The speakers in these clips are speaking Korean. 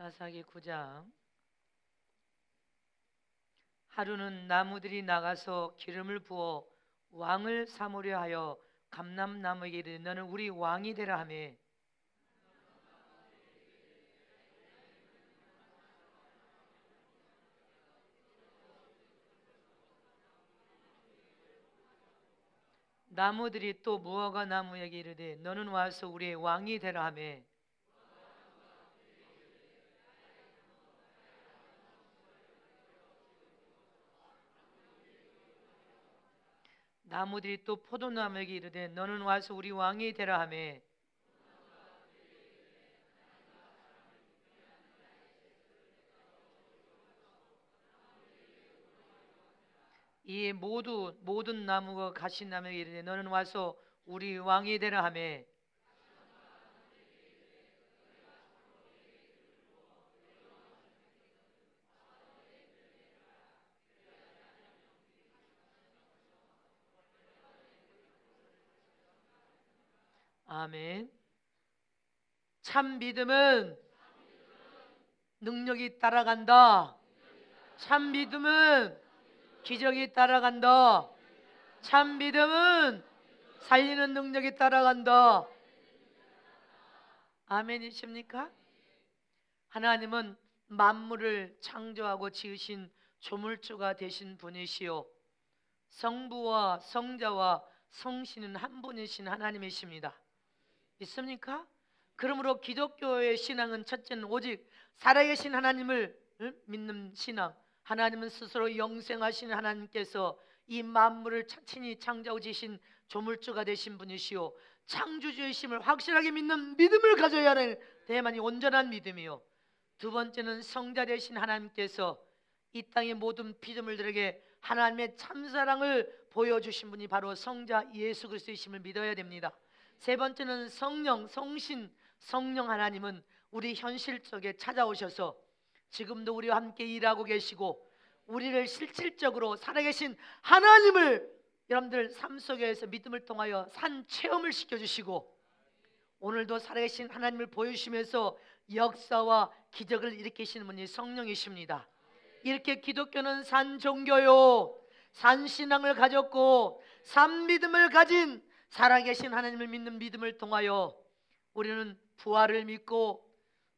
사사기 9장. 하루는 나무들이 나가서 기름을 부어 왕을 삼으려 하여 감람나무에게 이르되 너는 우리 왕이 되라 하매 나무들이 또 무화과 나무에게 이르되 너는 와서 우리의 왕이 되라 하매 나무들이 또 포도나무에게 이르되 너는 와서 우리 왕이 되라 하매 이에 모든 나무가 가시나무에게 이르되 너는 와서 우리 왕이 되라 하매 아멘. 참 믿음은 능력이 따라간다. 참 믿음은 기적이 따라간다. 참 믿음은 살리는 능력이 따라간다. 아멘이십니까? 하나님은 만물을 창조하고 지으신 조물주가 되신 분이시요 성부와 성자와 성신은 한 분이신 하나님이십니다. 믿습니까? 그러므로 기독교의 신앙은 첫째는 오직 살아계신 하나님을 믿는 신앙. 하나님은 스스로 영생하신 하나님께서 이 만물을 친히 창조하고 지으신 조물주가 되신 분이시요 창조주이심을 확실하게 믿는 믿음을 가져야 하는 대만이 온전한 믿음이요. 두 번째는 성자 되신 하나님께서 이 땅의 모든 피조물들에게 하나님의 참사랑을 보여주신 분이 바로 성자 예수 그리스도이심을 믿어야 됩니다. 세 번째는 성령, 성신, 성령 하나님은 우리 현실 속에 찾아오셔서 지금도 우리와 함께 일하고 계시고 우리를 실질적으로 살아계신 하나님을 여러분들 삶 속에서 믿음을 통하여 산 체험을 시켜주시고 오늘도 살아계신 하나님을 보여주시면서 역사와 기적을 일으키시는 분이 성령이십니다. 이렇게 기독교는 산 종교요 산 신앙을 가졌고 산 믿음을 가진 살아계신 하나님을 믿는 믿음을 통하여 우리는 부활을 믿고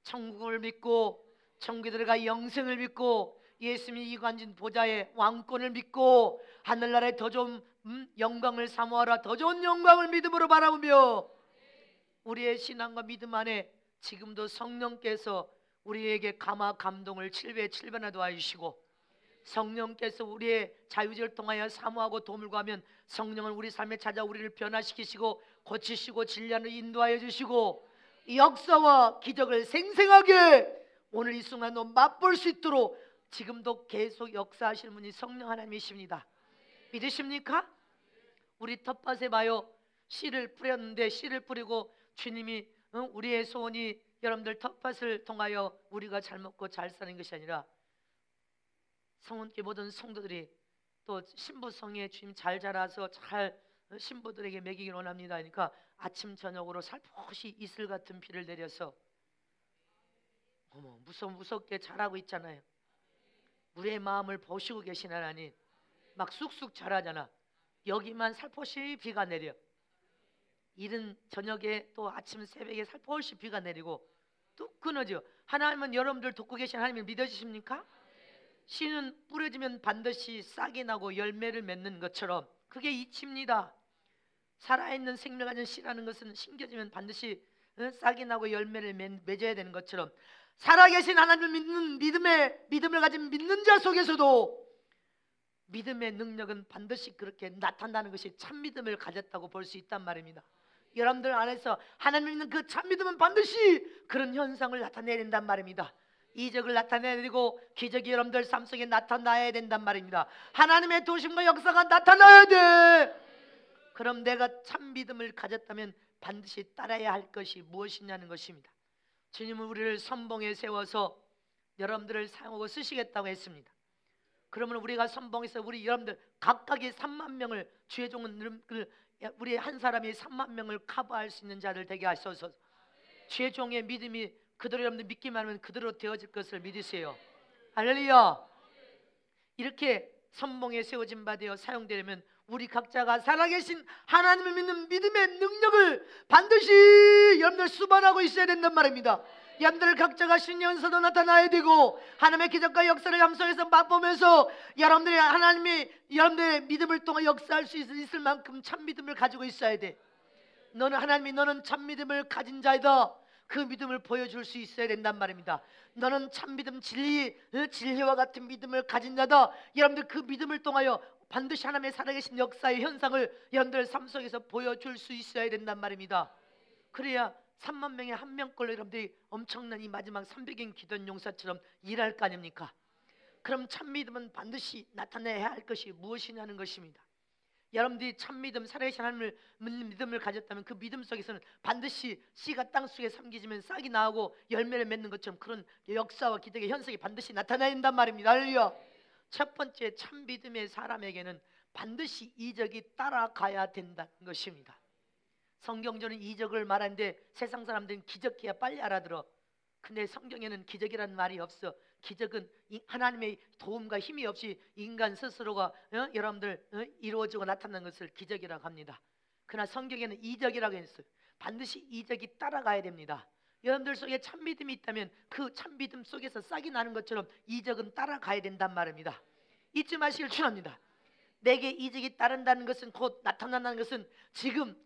천국을 믿고 천국에 들어가 영생을 믿고 예수님이 이관진 보좌의 왕권을 믿고 하늘나라의 더 좋은 영광을 사모하라 더 좋은 영광을 믿음으로 바라보며 우리의 신앙과 믿음 안에 지금도 성령께서 우리에게 감화 감동을 7배 7배나 도와주시고 성령께서 우리의 자유지를 통하여 사모하고 도움을 구하면 성령은 우리 삶에 찾아 우리를 변화시키시고 고치시고 진리하는 인도하여 주시고 역사와 기적을 생생하게 오늘 이 순간도 맛볼 수 있도록 지금도 계속 역사하시는 분이 성령 하나님이십니다. 믿으십니까? 우리 텃밭에 봐요. 씨를 뿌렸는데 씨를 뿌리고 주님이 우리의 소원이 여러분들 텃밭을 통하여 우리가 잘 먹고 잘 사는 것이 아니라 성원교회 모든 성도들이 또 신부성에 주님 잘 자라서 잘 신부들에게 먹이길 원합니다. 그러니까 아침 저녁으로 살포시 이슬 같은 비를 내려서 무섭게 자라고 있잖아요. 우리의 마음을 보시고 계신 하나님 막 쑥쑥 자라잖아. 여기만 살포시 비가 내려. 이른 저녁에 또 아침 새벽에 살포시 비가 내리고 뚝 끊어져. 하나님은 여러분들 돕고 계신 하나님을 믿어주십니까? 씨는 뿌려지면 반드시 싹이 나고 열매를 맺는 것처럼 그게 이치입니다. 살아있는 생명 가진 씨라는 것은 심겨지면 반드시 싹이 나고 열매를 맺어야 되는 것처럼 살아계신 하나님을 믿는 믿음을 가진 믿는 자 속에서도 믿음의 능력은 반드시 그렇게 나타나는 것이 참 믿음을 가졌다고 볼 수 있단 말입니다. 여러분들 안에서 하나님 믿는 그 참 믿음은 반드시 그런 현상을 나타내야 된단 말입니다. 이적을 나타내고 기적이 여러분들 삶 속에 나타나야 된단 말입니다. 하나님의 도심과 역사가 나타나야 돼. 그럼 내가 참 믿음을 가졌다면 반드시 따라야 할 것이 무엇이냐는 것입니다. 주님은 우리를 선봉에 세워서 여러분들을 사용하고 쓰시겠다고 했습니다. 그러면 우리가 선봉에서 우리 여러분들 각각의 3만 명을 주의 종은 우리 한 사람이 3만 명을 커버할 수 있는 자들 되게 하셔서 주의 종의 믿음이 그대로 여러분들 믿기만 하면 그대로 되어질 것을 믿으세요. 할렐루야. 이렇게 선봉에 세워진 바 되어 사용되려면 우리 각자가 살아계신 하나님을 믿는 믿음의 능력을 반드시 여러분들 수반하고 있어야 된단 말입니다. 여러분들 각자가 신년서도 나타나야 되고 하나님의 기적과 역사를 함성에서 맛보면서 여러분들이 하나님이 여러분들의 믿음을 통해 역사할 수 있을 만큼 참 믿음을 가지고 있어야 돼. 너는 참 믿음을 가진 자이다. 그 믿음을 보여줄 수 있어야 된단 말입니다. 너는 참 믿음, 진리와 같은 믿음을 가진 자다. 여러분들 그 믿음을 통하여 반드시 하나님의 살아계신 역사의 현상을 여러분들 삶 속에서 보여줄 수 있어야 된단 말입니다. 그래야 3만 명의 한 명꼴로 여러분들이 엄청난 이 마지막 300인 기도원 용사처럼 일할 거 아닙니까? 그럼 참 믿음은 반드시 나타내야 할 것이 무엇이냐는 것입니다. 여러분들이 참 믿음, 살아계신 하나님을 믿는 믿음을 가졌다면 그 믿음 속에서는 반드시 씨가 땅 속에 삼기지면 싹이 나오고 열매를 맺는 것처럼 그런 역사와 기적의 현상이 반드시 나타나야 된단 말입니다. 할렐루야. 첫 번째, 참 믿음의 사람에게는 반드시 이적이 따라가야 된다는 것입니다. 성경적인 이적을 말하는데 세상 사람들은 기적해야 빨리 알아들어. 근데 성경에는 기적이라는 말이 없어. 기적은 하나님의 도움과 힘이 없이 인간 스스로가 여러분들 이루어지고 나타나는 것을 기적이라고 합니다. 그러나 성경에는 이적이라고 했어요. 반드시 이적이 따라가야 됩니다. 여러분들 속에 참 믿음이 있다면 그 참 믿음 속에서 싹이 나는 것처럼 이적은 따라가야 된단 말입니다. 잊지 마시길 축원합니다. 내게 이적이 따른다는 것은 곧 나타난다는 것은 지금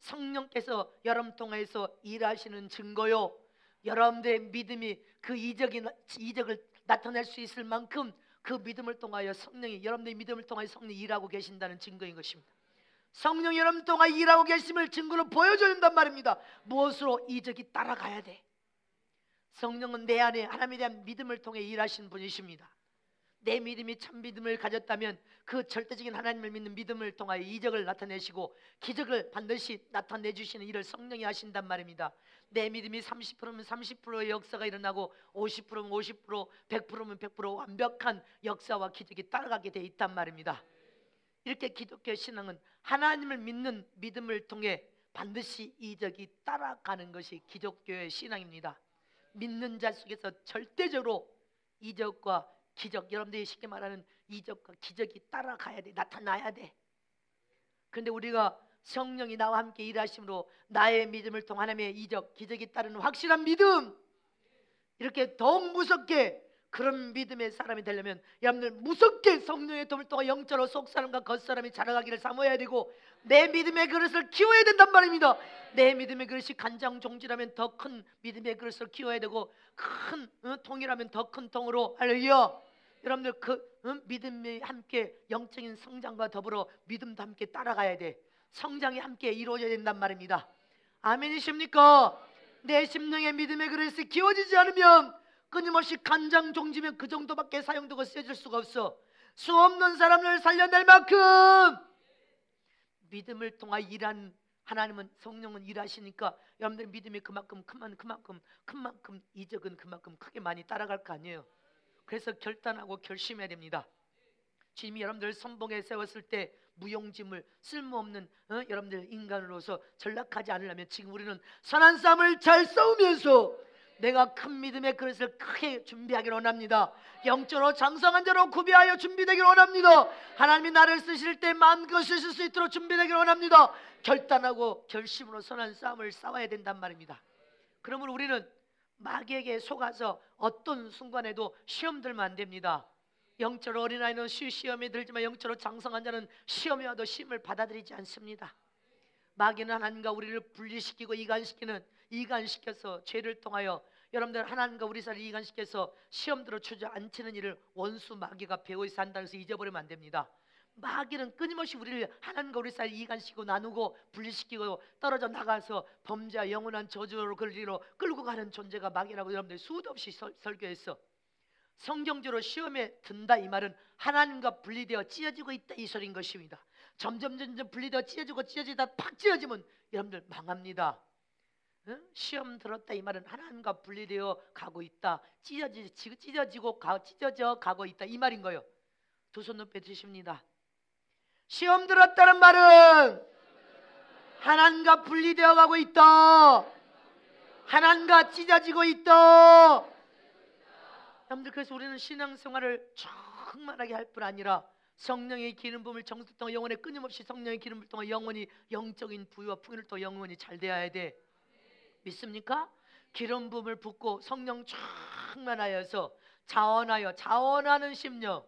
성령께서 여러분 통해서 일하시는 증거요. 여러분들의 믿음이 그 이적을 나타낼 수 있을 만큼 그 믿음을 통하여 성령이 여러분들의 믿음을 통하여 성령이 일하고 계신다는 증거인 것입니다. 성령이 여러분 통하여 일하고 계심을 증거로 보여줘야 된단 말입니다. 무엇으로? 이적이 따라가야 돼. 성령은 내 안에 하나님에 대한 믿음을 통해 일하시는 분이십니다. 내 믿음이 참 믿음을 가졌다면 그 절대적인 하나님을 믿는 믿음을 통하여 이적을 나타내시고 기적을 반드시 나타내주시는 일을 성령이 하신단 말입니다. 내 믿음이 30%면 30%의 역사가 일어나고 50%면 50%, 100%면 100% 완벽한 역사와 기적이 따라가게 돼 있단 말입니다. 이렇게 기독교 신앙은 하나님을 믿는 믿음을 통해 반드시 이적이 따라가는 것이 기독교의 신앙입니다. 믿는 자 속에서 절대적으로 이적과 기적, 여러분들이 쉽게 말하는 이적과 기적이 따라가야 돼. 나타나야 돼. 그런데 우리가 성령이 나와 함께 일하심으로 나의 믿음을 통해 하나님의 이적, 기적이 따르는 확실한 믿음, 이렇게 더욱 무섭게 그런 믿음의 사람이 되려면 여러분들 무섭게 성령의 도움을 통해 영적으로 속사람과 겉사람이 자라가기를 사모해야 되고 내 믿음의 그릇을 키워야 된단 말입니다. 내 믿음의 그릇이 간장종지라면 더 큰 믿음의 그릇을 키워야 되고 큰 통이라면 더 큰 통으로. 할렐루야. 여러분들 그 믿음이 함께 영적인 성장과 더불어 믿음도 함께 따라가야 돼. 성장이 함께 이루어져야 된단 말입니다. 아멘이십니까? 내 심령의 믿음의 그릇이 키워지지 않으면 끊임없이 간장 종지면 그 정도밖에 사용되고 쓰여질 수가 없어. 수 없는 사람을 살려낼 만큼 믿음을 통해 일한 하나님은 성령은 일하시니까 여러분들 믿음이 그만큼 이적은 그만큼 크게 많이 따라갈 거 아니에요. 그래서 결단하고 결심해야 됩니다. 주님이 여러분들 선봉에 세웠을 때 무용지물 쓸모없는 여러분들 인간으로서 전락하지 않으려면 지금 우리는 선한 싸움을 잘 싸우면서 내가 큰 믿음의 그릇을 크게 준비하기를 원합니다. 영적으로 장성한 자로 구비하여 준비되기를 원합니다. 하나님이 나를 쓰실 때 마음껏 쓰실 수 있도록 준비되기를 원합니다. 결단하고 결심으로 선한 싸움을 싸워야 된단 말입니다. 그러면 우리는 마귀에게 속아서 어떤 순간에도 시험 들면 안 됩니다. 영적으로 어린아이는 시험에 들지만 영적으로 장성한 자는 시험이 와도 시험을 받아들이지 않습니다. 마귀는 하나님과 우리를 분리시키고 이간시켜서 죄를 통하여 여러분들 하나님과 우리 사이를 이간시켜서 시험들어 주저앉히는 일을 원수 마귀가 배후에서 한다고 해서 잊어버리면 안 됩니다. 마귀는 끊임없이 우리를 하나님과 우리 사이를 이간시키고 나누고 분리시키고 떨어져 나가서 범죄와 영원한 저주로 끌고 가는 존재가 마귀라고 여러분들 수도 없이 설교했어. 성경적으로 시험에 든다 이 말은 하나님과 분리되어 찢어지고 있다 이 소리인 것입니다. 점점 분리되어 찢어지다 팍 찢어지면 여러분들 망합니다. 시험 들었다 이 말은 하나님과 분리되어 가고 있다, 찢어져 가고 있다 이 말인 거예요. 두 손 높여 주십니다. 시험 들었다는 말은 하나님과 분리되어 가고 있다, 하나님과 찢어지고 있다. 여러분들, 그래서 우리는 신앙생활을 충만하게 할 뿐 아니라 성령의 기름 부음을 정수 통해 영혼에 끊임없이 성령의 기름을 통해 영혼이 영적인 부유와 풍요를 통해 영혼이 잘 되어야 돼. 믿습니까? 기름 부음을 붓고 성령 충만하여서 자원하는 심령.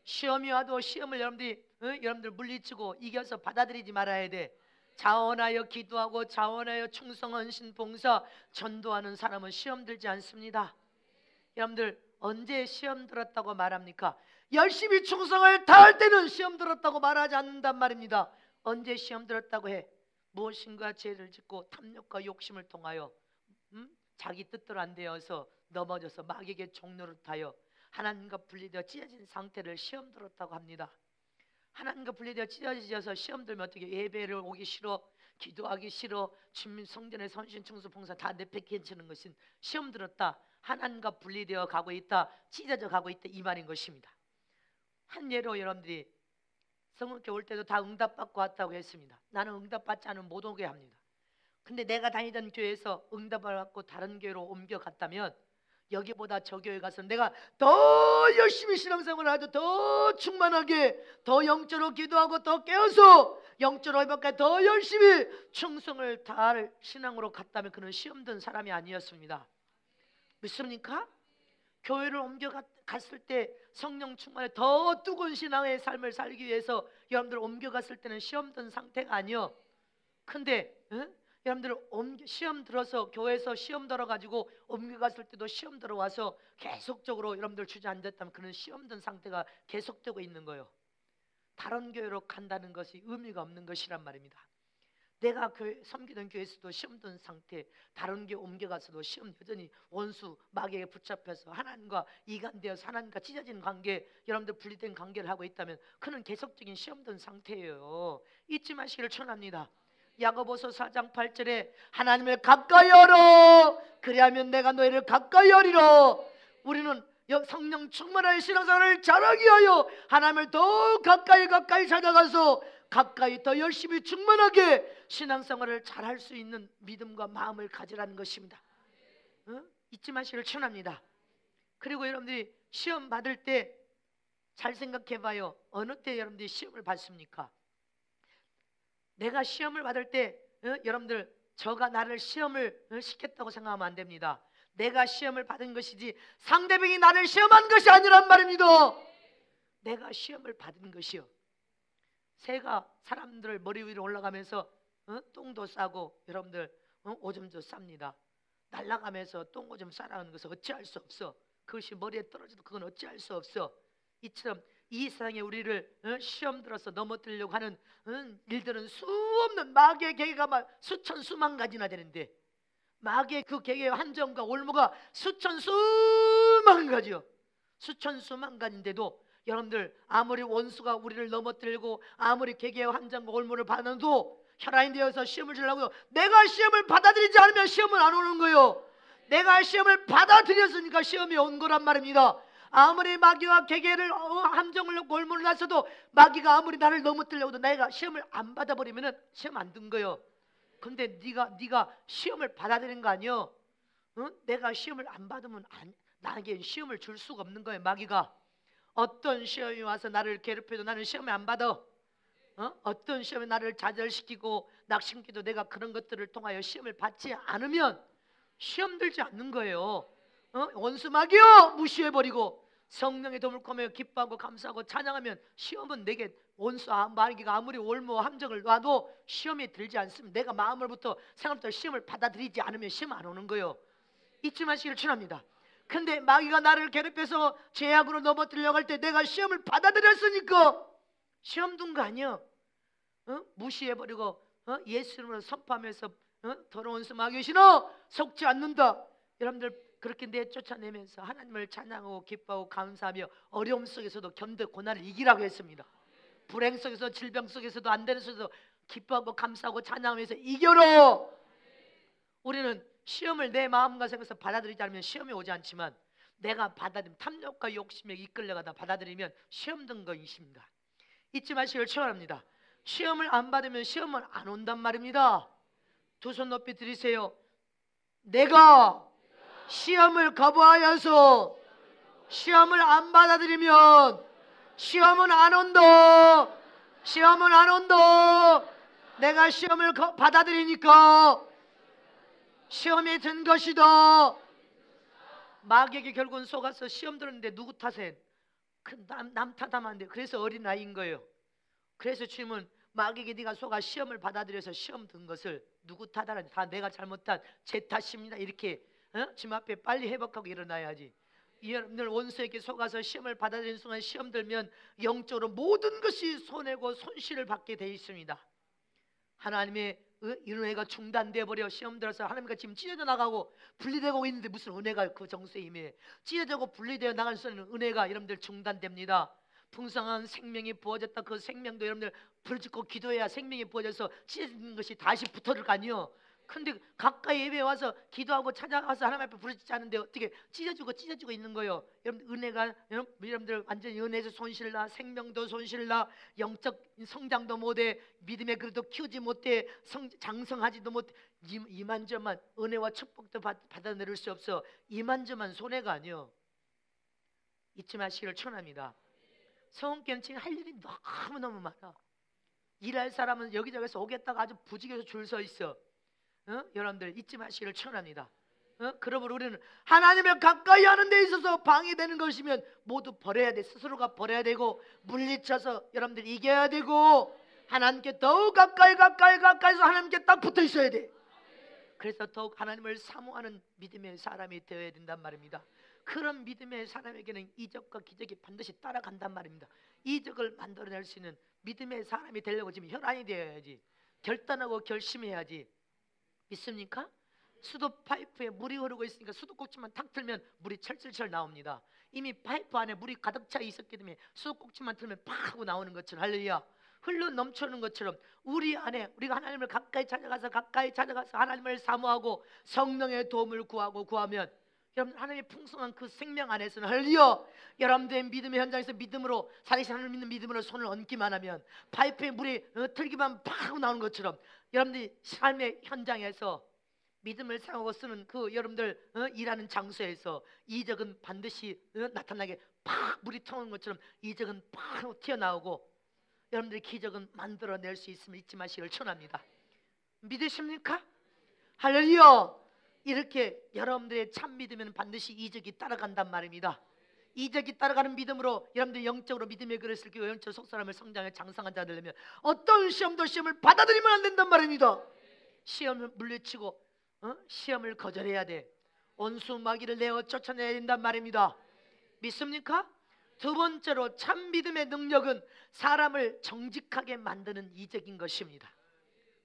시험이 와도 시험을 여러분들 물리치고 이겨서 받아들이지 말아야 돼. 자원하여 기도하고 자원하여 충성, 헌신, 봉사, 전도하는 사람은 시험 들지 않습니다. 여러분들, 언제 시험 들었다고 말합니까? 열심히 충성을 다할 때는 시험 들었다고 말하지 않는단 말입니다. 언제 시험 들었다고 해? 무엇인가 죄를 짓고 탐욕과 욕심을 통하여 자기 뜻대로 안 되어서 넘어져서 마귀에게 종노릇하여 하나님과 분리되어 찢어진 상태를 시험 들었다고 합니다. 하나님과 분리되어 찢어져서 시험 들면 어떻게? 예배를 오기 싫어, 기도하기 싫어, 주민 성전의 선신 청소 봉사 다 내팽개치는 것은 시험 들었다, 하나님과 분리되어 가고 있다, 찢어져 가고 있다, 이 말인 것입니다. 한 예로 여러분들이 성령께 올 때도 다 응답받고 왔다고 했습니다. 나는 응답받지 않으면 못 오게 합니다. 근데 내가 다니던 교회에서 응답을 받고 다른 교회로 옮겨갔다면 여기보다 저 교회 가서 내가 더 열심히 신앙생활을 하죠. 더 충만하게, 더 영적으로 기도하고 더 깨어서 영적으로 회복하게 더 열심히 충성을 다할 신앙으로 갔다면 그는 시험된 사람이 아니었습니다. 믿습니까? 교회를 옮겨갔을 때 성령 충만에 더 뜨거운 신앙의 삶을 살기 위해서 여러분들 옮겨갔을 때는 시험된 상태가 아니요. 근데 여러분들 시험 들어서 교회에서 시험 들어가지고 옮겨갔을 때도 시험 들어와서 계속적으로 여러분들 주저앉았다면 그는 시험된 상태가 계속되고 있는 거예요. 다른 교회로 간다는 것이 의미가 없는 것이란 말입니다. 내가 섬기던 교회에서도 시험된 상태, 다른 교회 옮겨가서도 시험 여전히 원수 마귀에게 붙잡혀서 하나님과 이간되어서 하나님과 찢어진 관계, 여러분들 분리된 관계를 하고 있다면 그는 계속적인 시험된 상태예요. 잊지 마시기를 축원합니다. 야고보서 4장 8절에 하나님을 가까이 하라, 그리하면 내가 너희를 가까이 하리라. 우리는 성령 충만한 신앙생활을 잘하기 위하여 하나님을 더 가까이 찾아가서 가까이 더 열심히 충만하게 신앙생활을 잘할 수 있는 믿음과 마음을 가지라는 것입니다. 잊지 마시기를 축원합니다. 그리고 여러분들이 시험 받을 때 잘 생각해 봐요. 어느 때 여러분들이 시험을 받습니까? 내가 시험을 받을 때 여러분들, 저가 나를 시험을 시켰다고 생각하면 안 됩니다. 내가 시험을 받은 것이지 상대방이 나를 시험한 것이 아니란 말입니다. 내가 시험을 받은 것이요. 새가 사람들 머리 위로 올라가면서 똥도 싸고 여러분들 오줌도 쌉니다. 날아가면서 똥 오줌 싸라는 것은 어찌할 수 없어. 그것이 머리에 떨어져도 그건 어찌할 수 없어. 이처럼 이 세상에 우리를 시험 들어서 넘어뜨리려고 하는 일들은 수없는 마귀의 계계가 막 수천 수만 가지나 되는데, 마귀의 그 계계의 한정과 올무가 수천 수만 가지요. 수천 수만 가지인데도 여러분들, 아무리 원수가 우리를 넘어뜨리고 아무리 계계의 한정과 올무를 받아도 혈안이 되어서 시험을 주려고, 내가 시험을 받아들이지 않으면 시험은 안 오는 거예요. 내가 시험을 받아들였으니까 시험이 온 거란 말입니다. 아무리 마귀와 계계를 함정을 놓고 올무를 놨어도 마귀가 아무리 나를 넘어뜨리려고도 내가 시험을 안 받아버리면 시험 안 든 거예요. 근데 네가 시험을 받아들인 거 아니요? 내가 시험을 안 받으면 나에게 시험을 줄 수가 없는 거예요. 마귀가 어떤 시험이 와서 나를 괴롭혀도 나는 시험을 안 받아. 어떤 시험이 나를 좌절시키고 낙심시켜도 내가 그런 것들을 통하여 시험을 받지 않으면 시험 들지 않는 거예요. 원수 마귀요 무시해버리고 성령의 도움을 구하며 기뻐하고 감사하고 찬양하면 시험은 내게 원수 마귀가 아무리 올무 함정을 놔도 시험에 들지 않습니다. 내가 마음으로부터 생각부터 시험을 받아들이지 않으면 시험 안 오는 거예요. 잊지 마시기를 축원합니다. 근데 마귀가 나를 괴롭혀서 죄악으로 넘어뜨리려고 할 때 내가 시험을 받아들였으니까 시험 둔 거 아니야. 무시해버리고 예수 이름으로 선포하면서 더러운 수 마귀의 신어 속지 않는다. 여러분들 그렇게 내쫓아내면서 하나님을 찬양하고 기뻐하고 감사하며 어려움 속에서도 견뎌 고난을 이기라고 했습니다. 불행 속에서, 질병 속에서도, 안 되는 속에서 기뻐하고 감사하고 찬양하면서 이겨라. 우리는 시험을 내 마음과 생각에서 받아들이지 않으면 시험이 오지 않지만, 내가 받아들이면 탐욕과 욕심에 이끌려가다 받아들이면 시험 든 것입니다. 잊지 마시기를 축원합니다. 시험을 안 받으면 시험은 안 온단 말입니다. 두 손 높이 들이세요. 내가 시험을 거부하여서 시험을 안 받아들이면 시험은 안 온다. 시험은 안 온다. 내가 시험을 받아들이니까 시험에 든 것이다. 마귀에게 결국은 속아서 시험 들었는데 누구 탓에? 남 탓하면 안 돼. 그래서 어린아이인 거예요. 그래서 주님은 마귀에게 네가 속아 시험을 받아들여서 시험 든 것을 누구 탓하라니, 다 내가 잘못한 제 탓입니다. 이렇게 주님 앞에 빨리 회복하고 일어나야지. 여러분들 원수에게 속아서 시험을 받아들이는 순간 시험 들면 영적으로 모든 것이 손해고 손실을 받게 돼 있습니다. 하나님의 은혜가 중단돼 버려. 시험 들어서 하나님과 지금 찢어져 나가고 분리되고 있는데 무슨 은혜가 그 정수에 임해. 찢어지고 분리되어 나갈 수 있는 은혜가 여러분들 중단됩니다. 풍성한 생명이 부어졌다. 그 생명도 여러분들 부르짖고 기도해야 생명이 부어져서 찢어지는 것이 다시 붙어들 거 아니요. 근데 가까이 예배에 와서 기도하고 찾아가서 하나님 앞에 부르짖지 않는데 어떻게 찢어지고 있는 거예요. 여러분들 은혜가 여러분들 완전히 은혜에서 손실나, 생명도 손실나, 영적 성장도 못해, 믿음의 그릇도 키우지 못해, 장성하지도 못해. 이만저만 은혜와 축복도 받아내릴 수 없어. 이만저만 손해가 아니요. 잊지 마시기를 축원합니다. 성원교회는 지금 할 일이 너무너무 많아. 일할 사람은 여기저기서 오겠다가 아주 부지기에서 줄 서 있어. 여러분들 잊지 마시기를 축원합니다. 그러므로 우리는 하나님을 가까이 하는 데 있어서 방해되는 것이면 모두 버려야 돼. 스스로가 버려야 되고 물리쳐서 여러분들 이겨야 되고 하나님께 더욱 가까이서 하나님께 딱 붙어 있어야 돼. 그래서 더욱 하나님을 사모하는 믿음의 사람이 되어야 된단 말입니다. 그런 믿음의 사람에게는 이적과 기적이 반드시 따라간단 말입니다. 이적을 만들어낼 수 있는 믿음의 사람이 되려고 지금 혈안이 되어야지. 결단하고 결심해야지. 믿습니까? 수도 파이프에 물이 흐르고 있으니까 수도꼭지만 탁 틀면 물이 철철철 나옵니다. 이미 파이프 안에 물이 가득 차 있었기 때문에 수도꼭지만 틀면 팍 하고 나오는 것처럼, 할렐루야, 흘러 넘쳐오는 것처럼 우리 안에 우리가 하나님을 가까이 찾아가서 하나님을 사모하고 성령의 도움을 구하면 여러분 하나님의 풍성한 그 생명 안에서는, 할렐루야, 여러분들의 믿음의 현장에서 믿음으로 살아계신 하나님을 믿는 믿음으로 손을 얹기만 하면 파이프에 물이 틀기만 팍 하고 나오는 것처럼 여러분들이 삶의 현장에서 믿음을 사용하고 쓰는 그 여러분들 일하는 장소에서 이적은 반드시 나타나게 팍 물이 터오는 것처럼 이적은 팍 튀어나오고 여러분들의 기적은 만들어낼 수 있음을 잊지 마시기를 축원합니다. 믿으십니까? 할렐루야. 이렇게 여러분들의 참 믿으면 반드시 이적이 따라간단 말입니다. 이적이 따라가는 믿음으로 여러분들 영적으로 믿음의 그릇을 끼고 영적 속사람을 성장해 장성한 자들 되면 어떤 시험도 시험을 받아들이면 안 된단 말입니다. 시험을 물리치고 시험을 거절해야 돼. 원수 마귀를 내어 쫓아내야 된단 말입니다. 믿습니까? 두 번째로 참 믿음의 능력은 사람을 정직하게 만드는 이적인 것입니다.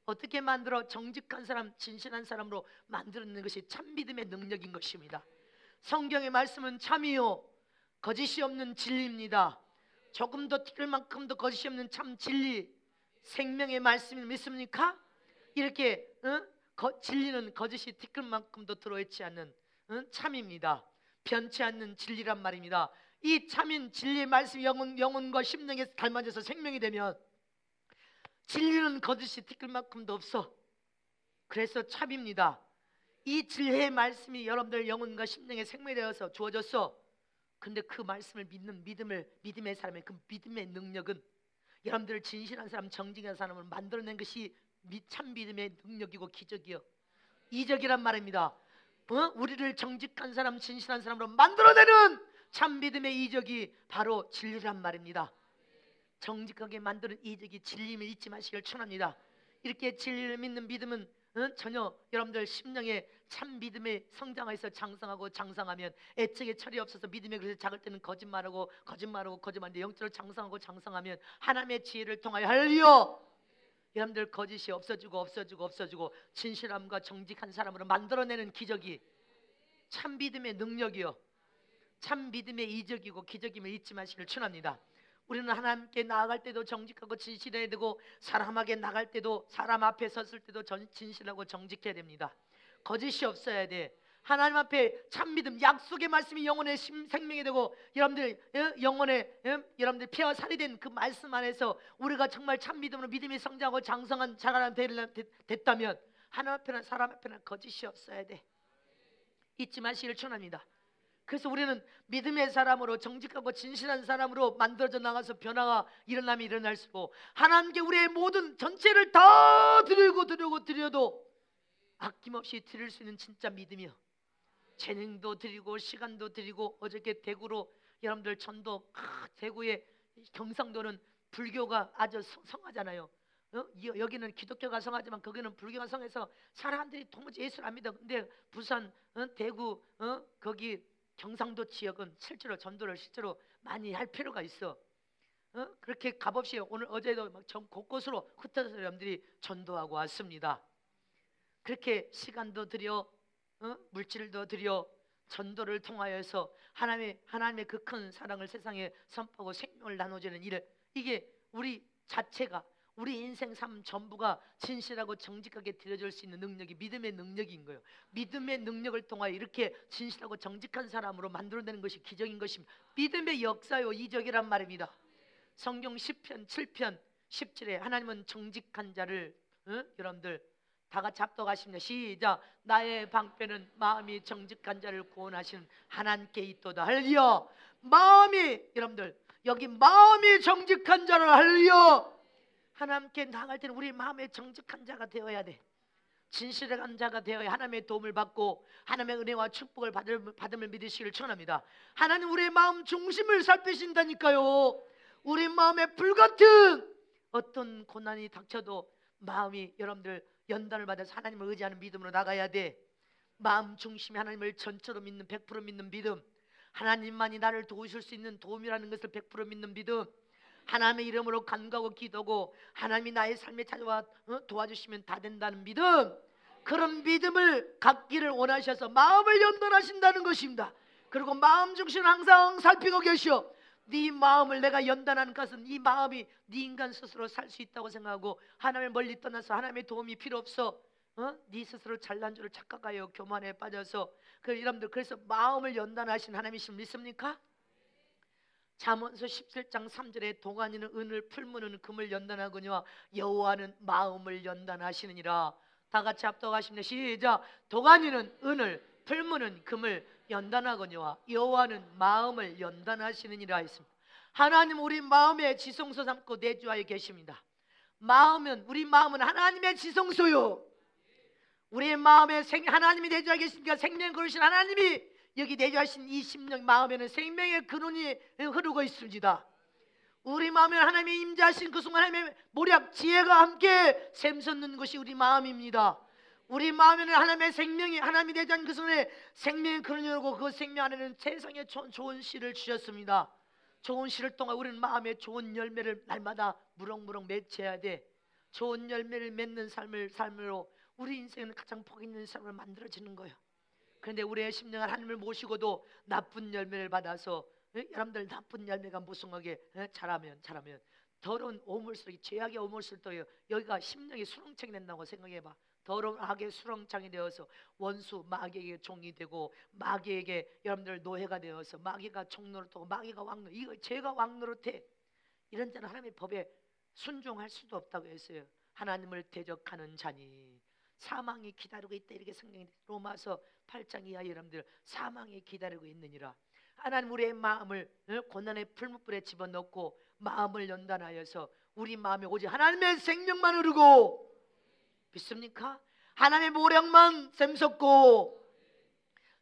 어떻게 만들어? 정직한 사람, 진실한 사람으로 만드는 것이 참 믿음의 능력인 것입니다. 성경의 말씀은 참이요 거짓이 없는 진리입니다. 조금 더 튀길 만큼도 거짓이 없는 참 진리, 생명의 말씀을 믿습니까? 이렇게 진리는 거짓이 튀길 만큼도 들어있지 않는 참입니다. 변치 않는 진리란 말입니다. 이 참인 진리의 말씀이 영혼과 심령에 닮아져서 생명이 되면 진리는 거짓이 튀길 만큼도 없어. 그래서 참입니다. 이 진리의 말씀이 여러분들 영혼과 심령에 생명이 되어서 주어졌어. 근데 그 말씀을 믿는 믿음의 사람의 그 믿음의 능력은 여러분들을 진실한 사람, 정직한 사람을 만들어낸 것이 참 믿음의 능력이고 기적이요, 이적이란 말입니다. 우리를 정직한 사람, 진실한 사람으로 만들어내는 참 믿음의 이적이 바로 진리란 말입니다. 정직하게 만드는 이적이 진리임을 잊지 마시길 축원합니다. 이렇게 진리를 믿는 믿음은 전혀 여러분들 심령에 참 믿음의 성장해서 장성하고 장성하면 애착의 철이 없어서 믿음의 그릇이 작을 때는 거짓말하는데 영적으로 장성하고 장성하면 하나님의 지혜를 통하여, 할렐루야, 여러분들 거짓이 없어지고 진실함과 정직한 사람으로 만들어내는 기적이 참 믿음의 능력이요, 참 믿음의 이적이고 기적임을 잊지 마시길 축원합니다. 우리는 하나님께 나아갈 때도 정직하고 진실해야 되고 사람에게 나갈 때도, 사람 앞에 섰을 때도 진실하고 정직해야 됩니다. 거짓이 없어야 돼. 하나님 앞에 참 믿음, 약속의 말씀이 영혼의 생명이 되고 여러분들 영혼의 여러분들 피와 살이 된 그 말씀 안에서 우리가 정말 참 믿음으로 믿음이 성장하고 장성한 자라는 됐다면 하나님 앞에나 사람 앞에나 거짓이 없어야 돼. 잊지 마시길 축원합니다. 그래서 우리는 믿음의 사람으로 정직하고 진실한 사람으로 만들어져 나가서 변화가 일어나면 일어날수록 하나님께 우리의 모든 전체를 다 드려도 아낌없이 드릴 수 있는 진짜 믿음이요, 재능도 드리고 시간도 드리고. 어저께 대구로 여러분들 전도, 대구의 경상도는 불교가 아주 성하잖아요. 여기는 기독교가 성하지만 거기는 불교가 성해서 사람들이 도무지 예수를 안 믿어. 근데 부산, 대구, 거기 경상도 지역은 실제로 전도를 실제로 많이 할 필요가 있어. 그렇게 값없이 오늘 어제도 막 곳곳으로 흩어져서 여러분들이 전도하고 왔습니다. 그렇게 시간도 들여, 물질도 들여 전도를 통하여서 하나님의 그 큰 사랑을 세상에 선포하고 생명을 나눠주는 일, 이게 우리 자체가, 우리 인생 삶 전부가 진실하고 정직하게 드려질 수 있는 능력이 믿음의 능력인 거예요. 믿음의 능력을 통하여 이렇게 진실하고 정직한 사람으로 만들어내는 것이 기적인 것입니다. 믿음의 역사요, 이적이란 말입니다. 성경 10편 7편 10절에 하나님은 정직한 자를, 여러분들 다 같이 합독하십니다. 시작. 나의 방패는 마음이 정직한 자를 구원하시는 하나님께 있도다. 할렐루야. 마음이, 여러분들 여기 마음이 정직한 자를, 할렐루야, 하나님께 나아갈 때는 우리 마음에 정직한 자가 되어야 돼. 진실한 자가 되어야 하나님의 도움을 받고 하나님의 은혜와 축복을 받음을 믿으시기를 축원합니다. 하나님 우리의 마음 중심을 살피신다니까요. 우리 마음에 불같은 어떤 고난이 닥쳐도 마음이, 여러분들 연단을 받아서 하나님을 의지하는 믿음으로 나가야 돼. 마음 중심에 하나님을 전적으로 믿는, 100% 믿는 믿음, 하나님만이 나를 도우실 수 있는 도움이라는 것을 100% 믿는 믿음, 하나님의 이름으로 간구하고 기도하고 하나님이 나의 삶에 찾아와 도와주시면 다 된다는 믿음, 그런 믿음을 갖기를 원하셔서 마음을 연단하신다는 것입니다. 그리고 마음 중심을 항상 살피고 계시오. 네 마음을 내가 연단하는 것은 이 마음이 네 인간 스스로 살 수 있다고 생각하고 하나님을 멀리 떠나서 하나님의 도움이 필요 없어, 네 스스로 잘난 줄을 착각하여 교만에 빠져서, 여러분들 그래서 마음을 연단하신 하나님이신 믿습니까? 잠언서 17장 3절에 동안이는 은을, 풀무는 금을 연단하거니와 여호와는 마음을 연단하시느니라. 다 같이 합독하십니다. 시작. 동안이는 은을, 풀무는 금을 연단하거니와 여호와는 마음을 연단하시느니라 했습니다. 하나님 우리 마음에 지성소 삼고 내주하여 계십니다. 우리 마음은 하나님의 지성소요. 우리의 마음에 하나님이 내주하여 계시니까 생명 거르신 하나님이 여기 내주하신 이 심령 마음에는 생명의 근원이 흐르고 있습니다. 우리 마음에 하나님이 임재하신 그 순간 하나님의 모략 지혜가 함께 샘솟는 것이 우리 마음입니다. 우리 마음에는 하나님의 생명이, 하나님이 내주한 그 순간에 생명의 근원이 흐르고 그 생명 안에는 세상에 좋은 씨를 주셨습니다. 좋은 씨를 통해 우리는 마음에 좋은 열매를 날마다 무럭무럭 맺혀야 돼. 좋은 열매를 맺는 삶으로 우리 인생은 가장 복 있는 삶을 만들어지는 거예요. 그런데 우리의 심령은 하나님을 모시고도 나쁜 열매를 받아서, 여러분들 나쁜 열매가 무성하게 자라면 더러운 오물살이, 죄악의 오물살도 여기가 심령이 수렁창이 된다고 생각해봐. 더러운 악의 수렁창이 되어서 원수 마귀에게 종이 되고 마귀에게 여러분들 노예가 되어서 마귀가 종노릇하고 마귀가 왕노릇, 이거 죄가 왕노릇해. 이런 자는 하나님의 법에 순종할 수도 없다고 했어요. 하나님을 대적하는 자니 사망이 기다리고 있다, 이렇게 성경이 로마서 8장 이하 여러분들 사망이 기다리고 있느니라. 하나님 우리의 마음을 고난의 풀무불에 집어넣고 마음을 연단하여서 우리 마음에 오직 하나님의 생명만 흐르고, 믿습니까? 하나님의 모략만 샘솟고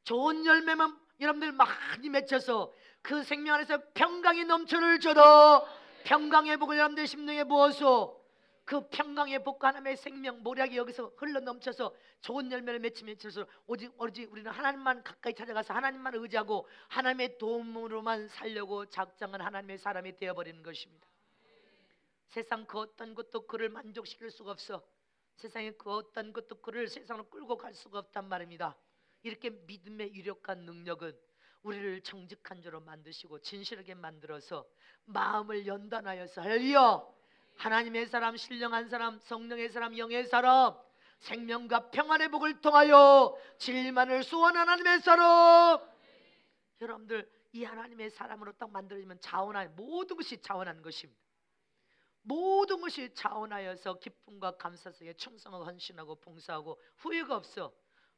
좋은 열매만 여러분들 많이 맺혀서 그 생명 안에서 평강이 넘쳐를 줘도 평강의 복을 여러분들 심령에 부어서 그 평강의 복과 하나님의 생명 모략이 여기서 흘러 넘쳐서 좋은 열매를 맺히면서 오직 우리는 하나님만 가까이 찾아가서 하나님만 의지하고 하나님의 도움으로만 살려고 작정한 하나님의 사람이 되어버리는 것입니다. 세상 그 어떤 것도 그를 만족시킬 수가 없어. 세상에 그 어떤 것도 그를 세상으로 끌고 갈 수가 없단 말입니다. 이렇게 믿음의 유력한 능력은 우리를 정직한 자로 만드시고 진실하게 만들어서 마음을 연단하여서, 할렐루야, 하나님의 사람, 신령한 사람, 성령의 사람, 영의 사람, 생명과 평안의 복을 통하여 진리만을 소원하는 하나님의 사람, 여러분들 이 하나님의 사람으로 딱 만들어지면 자원한 모든 것이 자원한 것입니다. 모든 것이 자원하여서 기쁨과 감사 속에 충성하고 헌신하고 봉사하고 후회가 없어.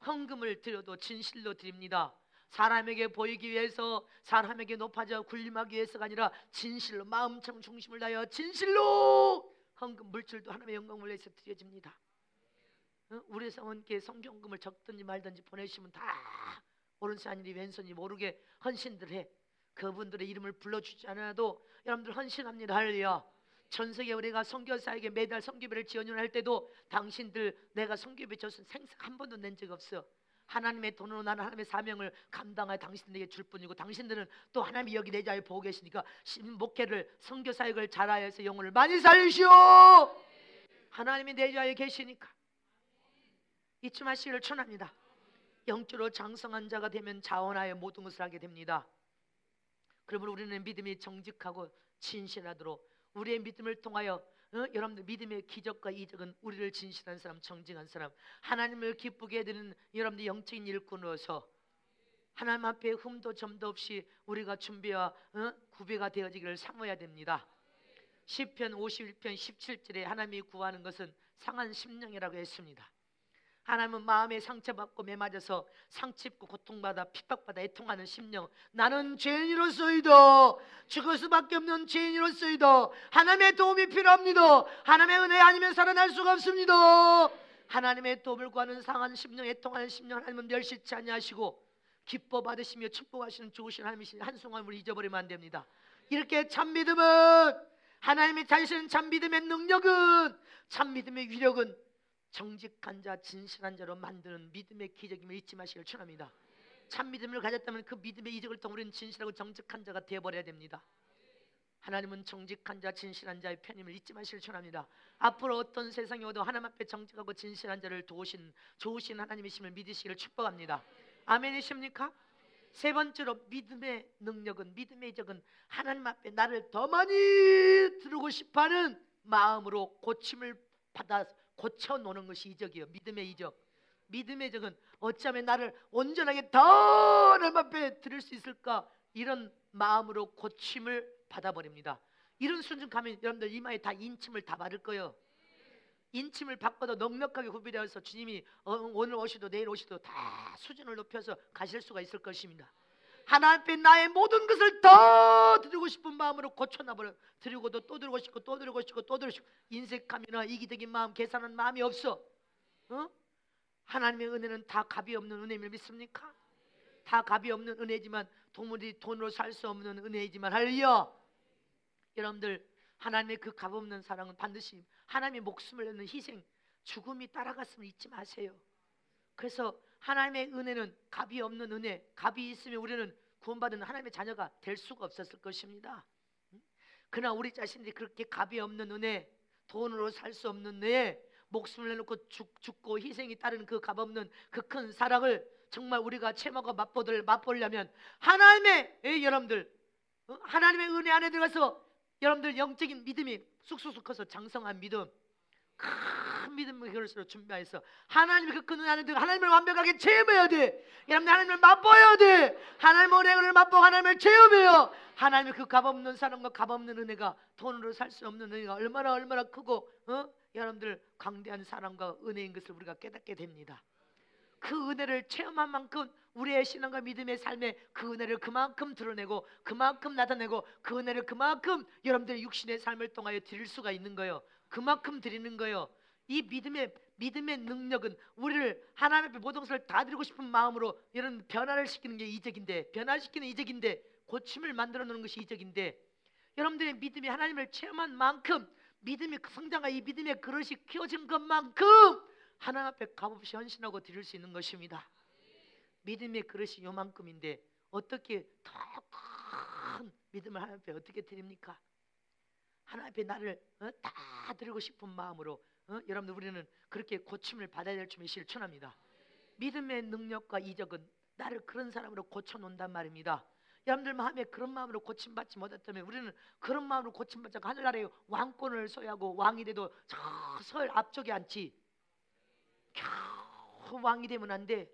헌금을 드려도 진실로 드립니다. 사람에게 보이기 위해서, 사람에게 높아져 군림하기 위해서가 아니라 진실로, 마음 중심을 다하여 진실로 헌금 물질도 하나님의 영광을 위해서 드려집니다. 우리 성원께 성경금을 적든지 말든지 보내시면 다 오른손이 왼손이 모르게 헌신들 해. 그분들의 이름을 불러주지 않아도 여러분들 헌신합니다. 할렐루야. 전 세계 우리가 선교사에게 매달 선교비를 지원할 때도 당신들 내가 선교비 줬으면 생각 한 번도 낸 적 없어. 하나님의 돈으로 나는 하나님의 사명을 감당하여 당신들에게 줄 뿐이고, 당신들은 또 하나님이 여기 내 자리에 보고 계시니까 목회를, 선교사역을 잘하여서 영혼을 많이 살리시오. 하나님이 내 자리에 계시니까 잊지 마시기를 축원합니다. 영적으로 장성한 자가 되면 자원하여 모든 것을 하게 됩니다. 그러므로 우리는 믿음이 정직하고 진실하도록 우리의 믿음을 통하여 여러분들 믿음의 기적과 이적은 우리를 진실한 사람, 정직한 사람, 하나님을 기쁘게 해드리는 여러분들 영적인 일꾼으로서 하나님 앞에 흠도 점도 없이 우리가 준비와 구비가 되어지기를 사모해야 됩니다. 시편 51편 17절에 하나님이 구하는 것은 상한 심령이라고 했습니다. 하나님은 마음에 상처받고 매맞아서 상처입고 고통받아 핍박받아 애통하는 심령, 나는 죄인으로서이다, 죽을 수밖에 없는 죄인으로서이다, 하나님의 도움이 필요합니다, 하나님의 은혜 아니면 살아날 수가 없습니다. 하나님의 도움을 구하는 상한 심령, 애통하는 심령 하나님은 멸시치 아니하시고 기뻐 받으시며 축복하시는 좋으신 하나님이신 한순간을 잊어버리면 안 됩니다. 이렇게 참 믿음은, 하나님이 자신 참 믿음의 능력은, 참 믿음의 위력은 정직한 자, 진실한 자로 만드는 믿음의 기적임을 잊지 마시길 축원합니다. 참 믿음을 가졌다면 그 믿음의 이적을 통해 우리는 진실하고 정직한 자가 되어버려야 됩니다. 하나님은 정직한 자, 진실한 자의 편임을 잊지 마시길 축원합니다. 앞으로 어떤 세상이 오도 하나님 앞에 정직하고 진실한 자를 도우신 좋으신 하나님이심을 믿으시기를 축복합니다. 아멘이십니까? 세 번째로 믿음의 능력은, 믿음의 이적은 하나님 앞에 나를 더 많이 드리고 싶어하는 마음으로 고침을 받아 고쳐놓는 것이 이적이에요. 믿음의 이적. 믿음의 이적은 어쩌면 나를 온전하게 더 하나님 앞에 드릴 수 있을까, 이런 마음으로 고침을 받아버립니다. 이런 수준 가면 여러분들 이마에 다 인침을 다 받을 거예요. 인침을 받고도 넉넉하게 구비되어서 주님이 오늘 오시도 내일 오시도 다 수준을 높여서 가실 수가 있을 것입니다. 하나님 앞에 나의 모든 것을 더 드리고 싶은 마음으로 고쳐놔버려. 드리고도 또 드리고 싶고 또 드리고 싶고 또 드리고 싶고, 인색함이나 이기적인 마음, 계산하는 마음이 없어. 하나님의 은혜는 다 값이 없는 은혜임을 믿습니까? 다 값이 없는 은혜지만, 동물이 돈으로 살 수 없는 은혜이지만, 할렐루야. 여러분들 하나님의 그 값 없는 사랑은 반드시 하나님의 목숨을 내는 희생, 죽음이 따라갔음을 잊지 마세요. 그래서 하나님의 은혜는 값이 없는 은혜, 값이 있으면 우리는 구원받은 하나님의 자녀가 될 수가 없었을 것입니다. 그러나 우리 자신들이 그렇게 값이 없는 은혜, 돈으로 살 수 없는 은혜, 목숨을 내놓고 죽고 희생이 따르는 그 값 없는 그 큰 사랑을 정말 우리가 체험하고 맛보려면 하나님의 여러분들 하나님의 은혜 안에 들어가서 여러분들 영적인 믿음이 쑥쑥쑥 커서 장성한 믿음, 큰 믿음의 그릇으로 준비해서 하나님의 그 큰 은혜 안에 들어가 하나님을 완벽하게 체험해야 돼. 여러분들 하나님을 맛보아야 돼. 하나님의 은혜를 맛보고 하나님을 체험해요. 하나님의 그 값없는 사랑과 값없는 은혜가, 돈으로 살 수 없는 은혜가 얼마나 크고 여러분들 광대한 사랑과 은혜인 것을 우리가 깨닫게 됩니다. 그 은혜를 체험한 만큼 우리의 신앙과 믿음의 삶에 그 은혜를 그만큼 드러내고 그만큼 나타내고 그 은혜를 그만큼 여러분들의 육신의 삶을 통하여 드릴 수가 있는 거예요. 그만큼 드리는 거예요. 이 믿음의 능력은 우리를 하나님 앞에 모든 것을 다 드리고 싶은 마음으로 이런 변화를 시키는 게 이적인데, 변화시키는 이적인데, 고침을 만들어 놓는 것이 이적인데, 여러분들의 믿음이 하나님을 체험한 만큼, 믿음이 성장과 이 믿음의 그릇이 키워진 것만큼 하나님 앞에 값없이 헌신하고 드릴 수 있는 것입니다. 믿음의 그릇이 요만큼인데 어떻게 더 큰 믿음을 하나님 앞에 어떻게 드립니까? 하나님 앞에 나를 다 드리고 싶은 마음으로 여러분들 우리는 그렇게 고침을 받아야 될 줄을 실천합니다. 믿음의 능력과 이적은 나를 그런 사람으로 고쳐놓는단 말입니다. 여러분들 마음에 그런 마음으로 고침받지 못했다면 우리는 그런 마음으로 고침받지 않고 하늘나라에 왕권을 소유하고 왕이 돼도 저 설 앞쪽에 앉지, 겨우 왕이 되면 안 돼.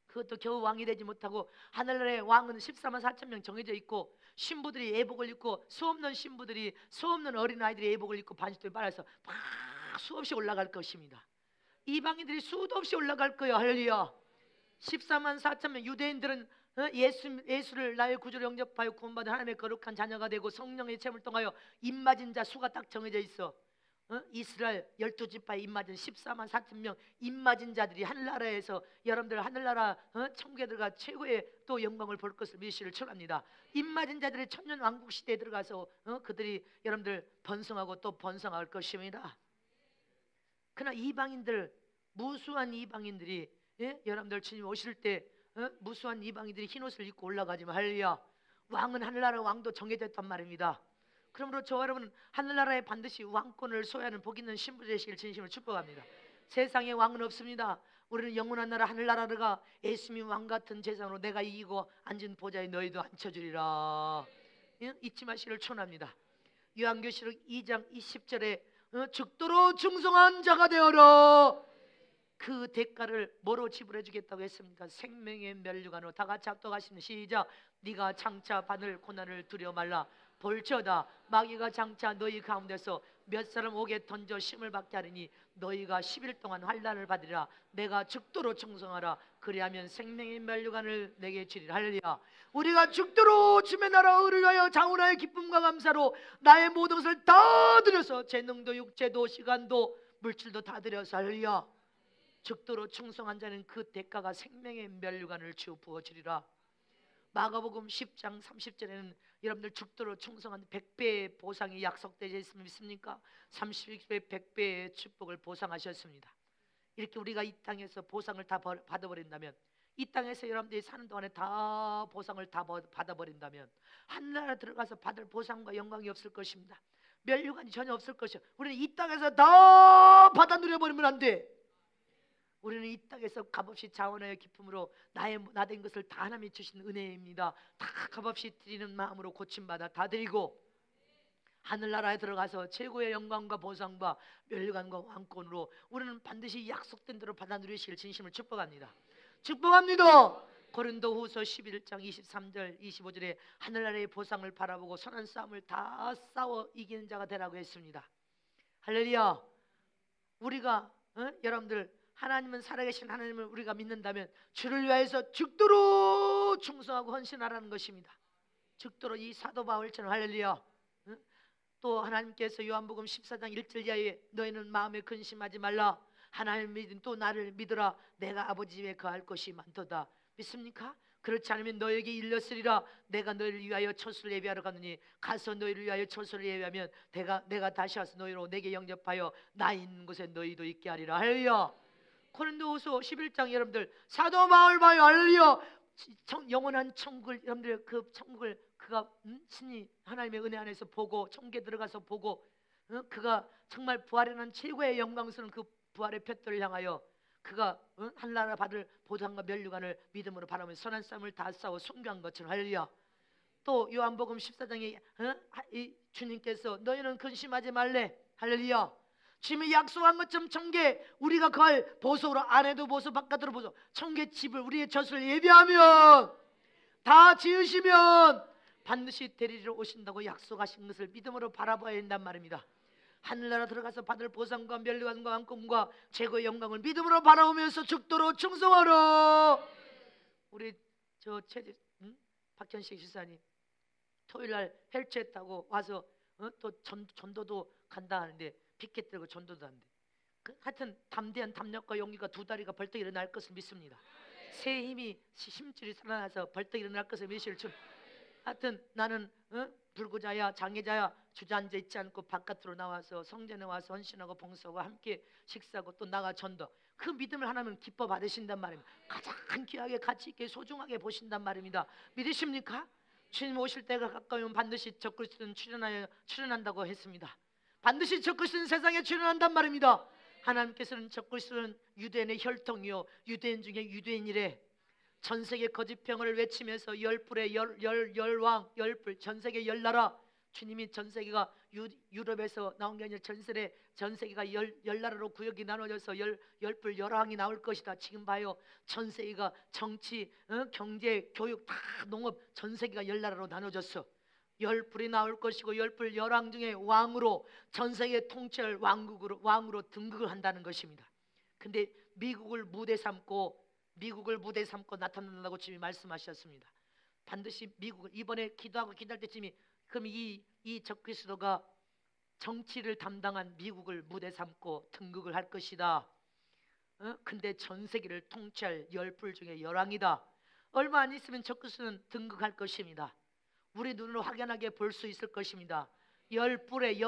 그것도 겨우 왕이 되지 못하고, 하늘나라의 왕은 14만 4천 명 정해져 있고, 신부들이 예복을 입고, 수없는 신부들이, 수없는 어린아이들이 예복을 입고 반시를 빨아서 막 수없이 올라갈 것입니다. 이방인들이 수도 없이 올라갈 거예요. 할렐루야. 14만 4천 명 유대인들은 예수를 나의 구주로 영접하여 구원받은 하나님의 거룩한 자녀가 되고 성령의 체험을 통하여 입맞은 자 수가 딱 정해져 있어. 이스라엘 12지파에 입맞은 14만 4천 명 입맞은 자들이 하늘나라에서 여러분들 하늘나라 천국에 들어가 최고의 또 영광을 볼 것을 미시를 축원합니다. 입맞은 자들이 천년 왕국 시대에 들어가서 그들이 여러분들 번성하고 또 번성할 것입니다. 그러나 이방인들, 무수한 이방인들이 여러분들 주님 오실 때 무수한 이방인들이 흰옷을 입고 올라가지만 할렐루야, 왕은 하늘나라 왕도 정해졌단 말입니다. 그러므로 저와 여러분은 하늘나라에 반드시 왕권을 소유하는 복 있는 신부 되시길 진심으로 축복합니다. 세상에 왕은 없습니다. 우리는 영원한 나라 하늘나라가 예수님 왕 같은 재상으로 내가 이기고 앉은 보좌에 너희도 앉혀주리라. 잊지 마시기를 축원합니다. 요한계시록 2장 20절에 죽도록 충성한 자가 되어라. 그 대가를 뭐로 지불해 주겠다고 했습니까? 생명의 면류관으로. 다 같이 합독하시는 시작. 네가 장차 받을 고난을 두려워 말라. 볼지어다 마귀가 장차 너희 가운데서 몇 사람 옥에 던져 심을 받게 하리니 너희가 10일 동안 환난을 받으리라. 내가 죽도록 충성하라. 그리하면 생명의 면류관을 내게 주리라. 할렐루야. 우리가 죽도록 주의 나라 의를 위하여 장훈하의 기쁨과 감사로 나의 모든 것을 다 드려서 재능도 육체도 시간도 물질도 다 드려서 할렐루야. 죽도록 충성한 자는 그 대가가 생명의 면류관을 주어 부어주리라. 마가복음 10장 30절에는 여러분들 죽도록 충성한 100배의 보상이 약속되어 있으면 믿습니까? 30배 100배의 축복을 보상하셨습니다. 이렇게 우리가 이 땅에서 보상을 다 받아버린다면, 이 땅에서 여러분들이 사는 동안에 다 보상을 다 받아버린다면 하늘나라 들어가서 받을 보상과 영광이 없을 것입니다. 면류관이 전혀 없을 것이요. 우리는 이 땅에서 다 받아 누려버리면 안 돼. 우리는 이 땅에서 값없이 자원하여 기쁨으로 나된 것을 다 하나님이 주신 은혜입니다. 다 값없이 드리는 마음으로 고침받아 다 드리고 하늘나라에 들어가서 최고의 영광과 보상과 면류관과 왕권으로 우리는 반드시 약속된 대로 받아 누리실 진심을 축복합니다. 축복합니다. 고린도후서 11장 23절 25절에 하늘나라의 보상을 바라보고 선한 싸움을 다 싸워 이기는 자가 되라고 했습니다. 할렐루야. 우리가 여러분들 하나님은 살아계신 하나님을 우리가 믿는다면 주를 위하여서 죽도록 충성하고 헌신하라는 것입니다. 죽도록 이 사도 바울처럼. 할렐루야. 또 하나님께서 요한복음 14장 1절 이하에 너희는 마음에 근심하지 말라. 하나님을 믿은 또 나를 믿으라. 내가 아버지 집에 거할 것이 많도다. 믿습니까? 그렇지 않으면 너에게 일렀으리라. 내가 너희를 위하여 처소를 예비하러 가느니 가서 너희를 위하여 처소를 예비하면 내가 다시 와서 너희로 내게 영접하여 나 있는 곳에 너희도 있게 하리라. 할렐루야. 고린도후서 11장 여러분들 사도 바울 봐요. 할렐루야. 영원한 천국을 여러분들 그 천국을 그가 신이 하나님의 은혜 안에서 보고 천국에 들어가서 보고 그가 정말 부활에 난 최고의 영광스러운 그 부활의 푯돌을 향하여 그가 한나라 받을 보상과 면류관을 믿음으로 바라면서 선한 싸움을 다 싸워 순교한 것처럼. 할렐루야. 또 요한복음 14장에 주님께서 너희는 근심하지 말래. 할렐루야. 주님이 약속한 것처럼 천국에 우리가 거할 보석으로 안에도 보석 바깥으로 보석 천국의 집을 우리의 젖을 예비하면 다 지으시면 반드시 데리러 오신다고 약속하신 것을 믿음으로 바라봐야 한단 말입니다. 하늘나라 들어가서 받을 보상과 면류관과 왕권과 최고의 영광을 믿음으로 바라보면서 죽도록 충성하라. 우리 저 박현식 집사님 토요일날 헬체했다고 와서 또 전도도 간다 하는데 피켓 들고 전도도 한대. 하여튼 담대한 담력과 용기가 두 다리가 벌떡 일어날 것을 믿습니다. 새 힘이 힘줄이 살아나서 벌떡 일어날 것을 믿으실 줄. 하여튼 나는 불구자야 장애자야 주저앉아 있지 않고 바깥으로 나와서 성전에 와서 헌신하고 봉사하고 함께 식사하고 또 나가 전도. 그 믿음을 하나님은 기뻐 받으신단 말입니다. 가장 귀하게 가치 있게 소중하게 보신단 말입니다. 믿으십니까? 주님 오실 때가 가까우면 반드시 적그리스도는 출현한다고 했습니다. 반드시 적그리스도는 세상에 출현한단 말입니다. 하나님께서는 적그리스도는 유대인의 혈통이요 유대인 중에 유대인이래. 전세계 거짓병을 외치면서 열불의 열왕 열불 전세계 열나라. 주님이 전세계가 유럽에서 나온 게 아니라 전세계가 열나라로 구역이 나눠져서 열불 열왕이 나올 것이다. 지금 봐요. 전세계가 정치 경제 교육 다 농업 전세계가 열나라로 나눠졌어. 열불이 나올 것이고 열불 열왕 중에 왕으로 전세계 통치할 왕으로 등극을 한다는 것입니다. 근데 미국을 무대 삼고 미국을 무대 삼고 나타난다고 주님이 말씀하셨습니다. 반드시 미국을 이번에 기도하고 기도할 때쯤이 그럼 이 적그리스도가 정치를 담당한 미국을 무대 삼고 등극을 할 것이다. 근데 전 세계를 통치할 10뿔 중에 열왕이다. 얼마 안 있으면 적그리스도는 등극할 것입니다. 우리 눈으로 확연하게 볼 수 있을 것입니다. 10뿔의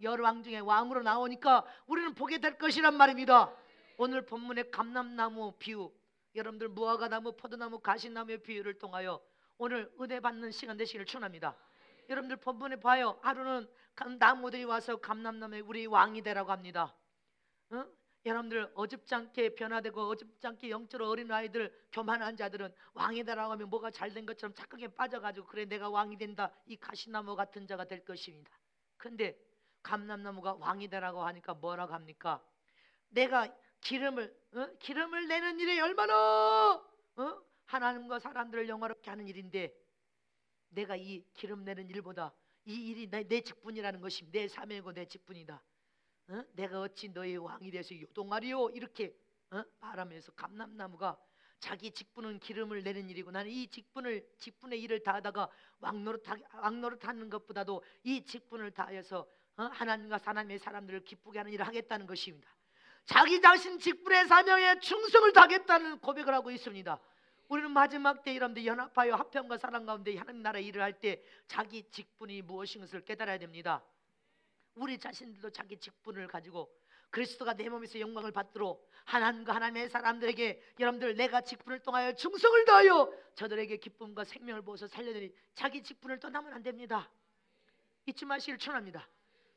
열왕 중에 왕으로 나오니까 우리는 보게 될 것이란 말입니다. 오늘 본문의 감람나무 비유, 여러분들 무화과나무, 포도나무, 가시나무의 비유를 통하여 오늘 은혜 받는 시간 되시기를 축원합니다. 여러분들 본문에 봐요. 하루는 나무들이 와서 감람나무에 우리 왕이 되라고 합니다. 여러분들 어줍지 않게 변화되고 어줍지 않게 영적으로 어린 아이들, 교만한 자들은 왕이 되라고 하면 뭐가 잘된 것처럼 착각에 빠져가지고 그래 내가 왕이 된다, 이 가시나무 같은 자가 될 것입니다. 근데 감람나무가 왕이 되라고 하니까 뭐라고 합니까? 내가 기름을 내는 일이 얼마나 하나님과 사람들을 영화롭게 하는 일인데, 내가 이 기름 내는 일보다 이 일이 내 직분이라는 것이 내 사명이고 내 직분이다. 내가 어찌 너의 왕이 되어서 요동하리요, 이렇게 말하면서 감람나무가 자기 직분은 기름을 내는 일이고 나는 이 직분의 일을 다하다가 왕노릇 하는 것보다도 이 직분을 다해서 하나님과 하나님의 사람들을 기쁘게 하는 일을 하겠다는 것입니다. 자기 자신 직분의 사명에 충성을 다하겠다는 고백을 하고 있습니다. 우리는 마지막 때 여러분들 연합하여 화평과 사랑 가운데 하나님 나라의 일을 할 때 자기 직분이 무엇인 것을 깨달아야 됩니다. 우리 자신들도 자기 직분을 가지고 그리스도가 내 몸에서 영광을 받도록 하나님과 하나님의 사람들에게 여러분들 내가 직분을 통하여 충성을 다하여 저들에게 기쁨과 생명을 부어서 살려내니 자기 직분을 떠나면 안 됩니다. 잊지 마시길 축원합니다.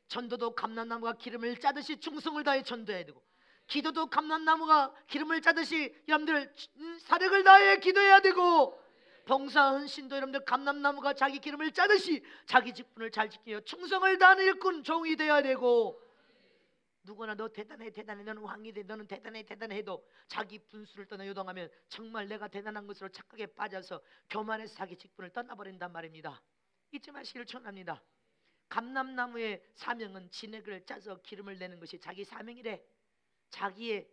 전도도 감람나무가 기름을 짜듯이 충성을 다해 전도해야 되고, 기도도 감람나무가 기름을 짜듯이 여러분들 사력을 다해 기도해야 되고, 봉사헌신도 여러분들 감람나무가 자기 기름을 짜듯이 자기 직분을 잘 지키며 충성을 다하는 일꾼 종이 되어야 되고, 누구나 너 대단해 너는 왕이 돼 너는 대단해 해도 자기 분수를 떠나 요동하면 정말 내가 대단한 것으로 착각에 빠져서 교만해서 자기 직분을 떠나버린단 말입니다. 잊지 마시기를 축원합니다. 감람나무의 사명은 진액을 짜서 기름을 내는 것이 자기 사명이래. 자기의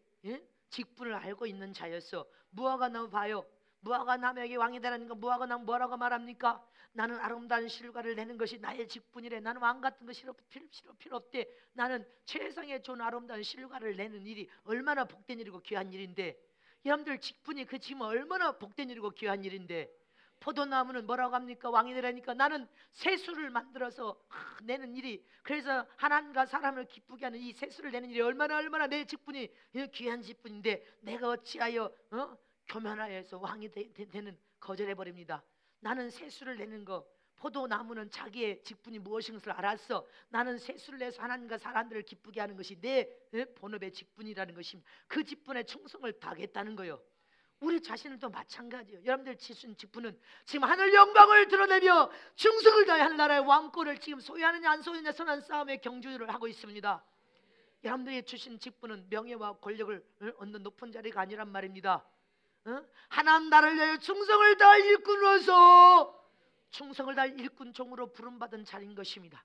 직분을 알고 있는 자였어. 무화과나무 봐요. 무화과나무에게 왕이 되라는 거 무화과나무 뭐라고 말합니까? 나는 아름다운 실과를 내는 것이 나의 직분이래. 나는 왕 같은 거 필요 없대. 나는 최상의 좋은 아름다운 실과를 내는 일이 얼마나 복된 일이고 귀한 일인데, 여러분들 직분이 그치면 얼마나 복된 일이고 귀한 일인데, 포도나무는 뭐라고 합니까? 왕이 되라니까 나는 새수를 만들어서 내는 일이, 그래서 하나님과 사람을 기쁘게 하는 이 새수를 내는 일이 얼마나 내 직분이 귀한 직분인데 내가 어찌하여 교만하여서 왕이 되는 거절해버립니다. 나는 새수를 내는 거, 포도나무는 자기의 직분이 무엇인 것을 알았어. 나는 새수를 내서 하나님과 사람들을 기쁘게 하는 것이 내 본업의 직분이라는 것입니다. 그 직분에 충성을 다하겠다는 거요. 우리 자신도 마찬가지예요. 여러분들 지신 직분은 지금 하늘 영광을 드러내며 충성을 다해 하늘나라의 왕권을 지금 소유하느냐 안 소유하느냐 선한 싸움의 경주를 하고 있습니다. 여러분들이 주신 직분은 명예와 권력을 얻는 높은 자리가 아니란 말입니다. 하나님 나라를 위하여 충성을 다할 일꾼으로서 충성을 다할 일꾼 종으로 부름받은 자리인 것입니다.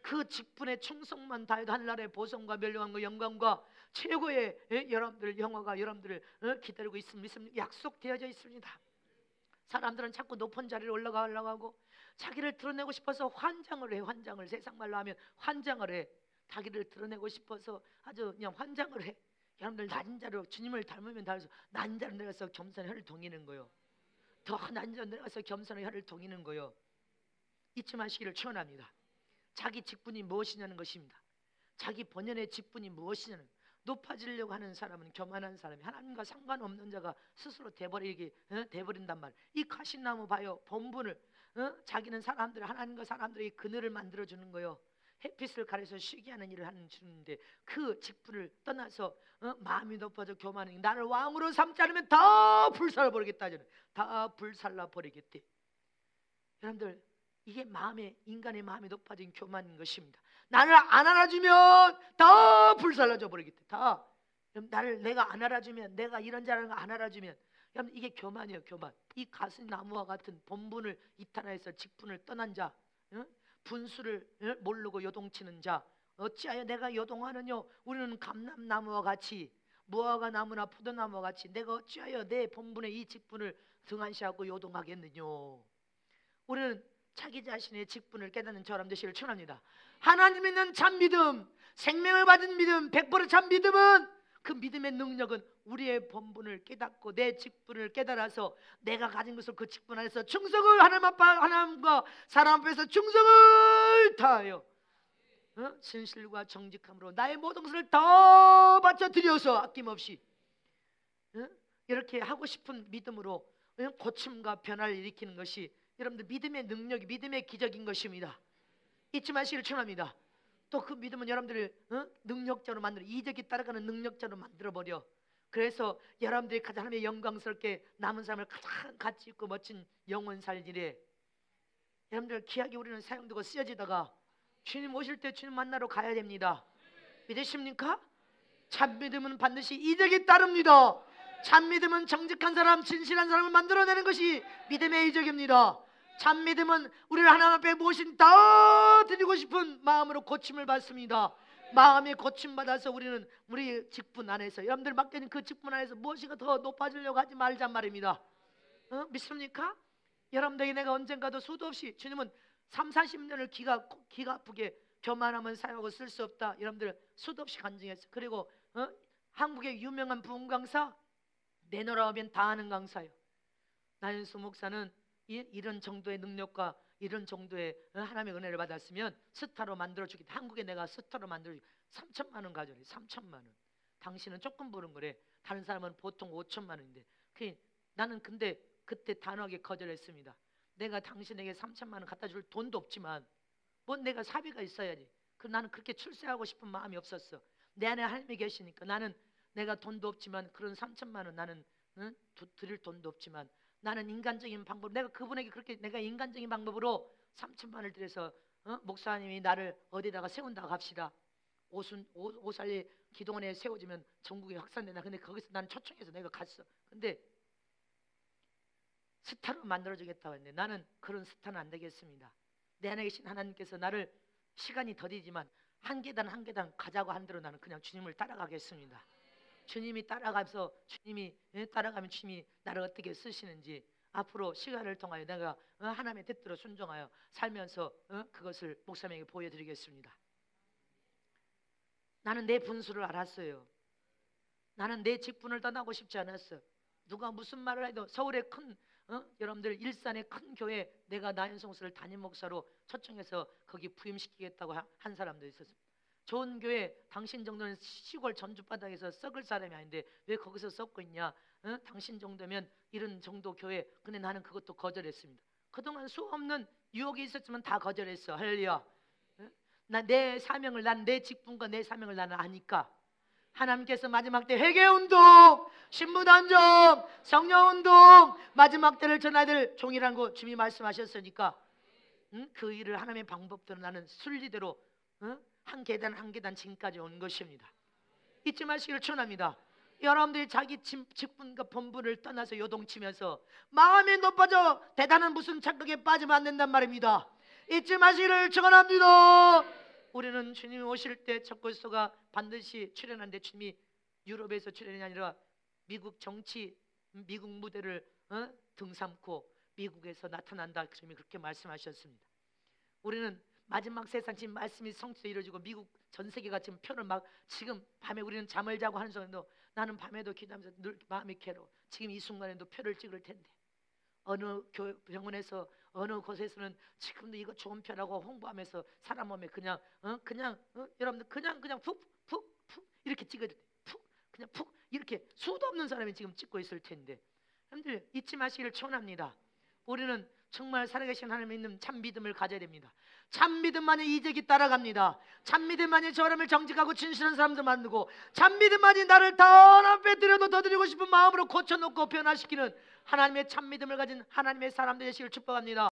그 직분의 충성만 다해도 하늘나라의 보성과 멸망과 영광과 최고의 여러분들 영화가 여러분들을 기다리고 있습니다. 약속되어져 있습니다. 사람들은 자꾸 높은 자리를 올라가고 자기를 드러내고 싶어서 환장을 해. 환장을, 세상 말로 하면 환장을 해. 자기를 드러내고 싶어서 아주 그냥 환장을 해. 여러분들 낮은 자로 주님을 닮으면 닮아서 낮은 자로 내려가서 겸손의 혀를 동이는 거요. 더 낮은 자로 내려가서 겸손의 혀를 동이는 거요. 잊지 마시기를 축원합니다. 자기 직분이 무엇이냐는 것입니다. 자기 본연의 직분이 무엇이냐는, 높아지려고 하는 사람은 교만한 사람이, 하나님과 상관없는 자가 스스로 돼버린단 말이에요. 이 가시나무 봐요. 본분을 자기는 사람들, 하나님과 사람들에게 그늘을 만들어주는 거요. 햇빛을 가려서 쉬게 하는 일을 하는 주는데 그 직분을 떠나서 마음이 높아져 교만해. 나를 왕으로 삼지 않으면 다 불살라 버리겠다. 다 불살라 버리겠대. 여러분들 이게 인간의 마음이 높아진 교만인 것입니다. 나를 안 알아주면 다 불살라져 버리겠대. 다 내가 안 알아주면, 내가 이런 자라는 거 안 알아주면, 여러분 이게 교만이에요. 교만. 이 가시나무와 같은 본분을 이탈해서 직분을 떠난 자, 분수를 모르고 요동치는 자, 어찌하여 내가 요동하느뇨? 우리는 감람나무와 같이 무화과 나무나 포도나무와 같이 내가 어찌하여 내 본분의 이 직분을 등한시하고 요동하겠느뇨. 우리는 자기 자신의 직분을 깨닫는 저람 되시기를 축원합니다. 하나님 믿는 참 믿음, 생명을 받은 믿음, 100% 참 믿음은, 그 믿음의 능력은 우리의 본분을 깨닫고 내 직분을 깨달아서 내가 가진 것을 그 직분 안에서 충성을, 하나님 아빠 하나님과 사람 앞에서 충성을 다하여 진실과 정직함으로 나의 모든 것을 더 바쳐 드려서 아낌없이 이렇게 하고 싶은 믿음으로 고침과 변화를 일으키는 것이 여러분들 믿음의 능력이, 믿음의 기적인 것입니다. 잊지 마시기를 축원합니다. 또 그 믿음은 여러분들을 능력자로 만들어, 이적이 따라가는 능력자로 만들어버려. 그래서 여러분들이 가장 하나님의 영광스럽게 남은 삶을 가장 가치 있고 멋진 영혼 살리래. 여러분들 귀하게 우리는 사용되고 쓰여지다가 주님 오실 때 주님 만나러 가야 됩니다. 믿으십니까? 참 믿음은 반드시 이적이 따릅니다. 참 믿음은 정직한 사람, 진실한 사람을 만들어내는 것이 믿음의 이적입니다. 참 믿음은 우리를 하나님 앞에 모신 더 드리고 싶은 마음으로 고침을 받습니다. 마음이 고침받아서 우리는 우리 직분 안에서, 여러분들 맡겨진 그 직분 안에서 무엇인가 더 높아지려고 하지 말잔 말입니다. 믿습니까? 여러분들에게 내가 언젠가도 수도 없이, 주님은 30-40년을 기가 아프게 교만하면 사용하고 쓸 수 없다, 여러분들 수도 없이 간증했어요. 그리고 한국의 유명한 부흥 강사, 내노라 하면 다 하는 강사예요. 나윤수 목사는 이런 정도의 능력과 이런 정도의 하나님의 은혜를 받았으면 스타로 만들어주겠다. 한국에 내가 스타로 만들어주겠다. 3천만 원 가져래. 3천만 원. 당신은 조금 버는 거래. 다른 사람은 보통 5천만 원인데. 나는 근데 그때 단호하게 거절했습니다. 내가 당신에게 3천만 원 갖다 줄 돈도 없지만 뭐 내가 사비가 있어야지. 나는 그렇게 출세하고 싶은 마음이 없었어. 내 안에 하나님이 계시니까. 나는 내가 돈도 없지만 그런 3천만 원 나는 드릴 돈도 없지만 나는 인간적인 방법, 내가 그분에게 그렇게 내가 인간적인 방법으로 3천만 원을 드려서 목사님이 나를 어디다가 세운다고 합시다. 오살리 기도원에 세워지면 전국에 확산된다. 근데 거기서 나는 초청해서 내가 갔어. 근데 스타로 만들어주겠다고 했는데 나는 그런 스타는 안 되겠습니다. 내 안에 계신 하나님께서 나를, 시간이 더디지만 한 계단 한 계단 가자고 한 대로 나는 그냥 주님을 따라가겠습니다. 주님이 따라가면서, 주님이 따라가면 주님이 나를 어떻게 쓰시는지 앞으로 시간을 통하여 내가 하나님의 뜻대로 순종하여 살면서 그것을 목사님에게 보여드리겠습니다. 나는 내 분수를 알았어요. 나는 내 직분을 떠나고 싶지 않았어. 누가 무슨 말을 해도 서울의 큰 여러분들 일산의 큰 교회, 내가 나윤수 목사를 담임 목사로 초청해서 거기 부임시키겠다고 한 사람도 있었어요. 좋은 교회, 당신 정도는 시골 전주바닥에서 썩을 사람이 아닌데 왜 거기서 썩고 있냐? 당신 정도면 이런 정도 교회. 근데 나는 그것도 거절했습니다. 그동안 수없는 유혹이 있었지만 다 거절했어. 할렐루야. 내 사명을, 난 내 직분과 내 사명을 나는 아니까. 하나님께서 마지막 때 회개운동, 신부단정, 성령운동, 마지막 때를 전해야 될 종이라는 거 주님이 말씀하셨으니까 그 일을 하나님의 방법대로 나는 순리대로 한 계단 한 계단 지금까지 온 것입니다. 잊지 마시기를 축원합니다. 여러분들이 자기 직분과 본분을 떠나서 요동치면서 마음이 높아져 대단한 무슨 착각에 빠지면 안 된단 말입니다. 잊지 마시기를 축원합니다. 우리는 주님이 오실 때 첫 고소가 반드시 출연하는데, 주님이 유럽에서 출연이 아니라 미국 정치, 미국 무대를 등삼고 미국에서 나타난다. 주님이 그렇게 말씀하셨습니다. 우리는 마지막 세상 지금 말씀이 성취되어 이루어지고 미국 전 세계가 지금 표를 막, 지금 밤에 우리는 잠을 자고 하는 순간도 나는 밤에도 기도하면서 늘 마음이 괴로워. 지금 이 순간에도 표를 찍을 텐데 어느 병원에서 어느 곳에서는 지금도 이거 좋은 표라고 홍보하면서 사람 몸에 그냥 여러분들 그냥 푹 이렇게 찍어야 돼. 그냥 푹 이렇게 수도 없는 사람이 지금 찍고 있을 텐데, 여러분들 잊지 마시기를 축원합니다. 우리는 정말 살아계신 하나님 믿는 참 믿음을 가져야 됩니다. 참 믿음만이 이적이 따라갑니다. 참 믿음만이 저람을 정직하고 진실한 사람들 만들고, 참 믿음만이 나를 더 앞에 드려도 더 드리고 싶은 마음으로 고쳐놓고 변화시키는 하나님의 참 믿음을 가진 하나님의 사람들 되시길 축복합니다.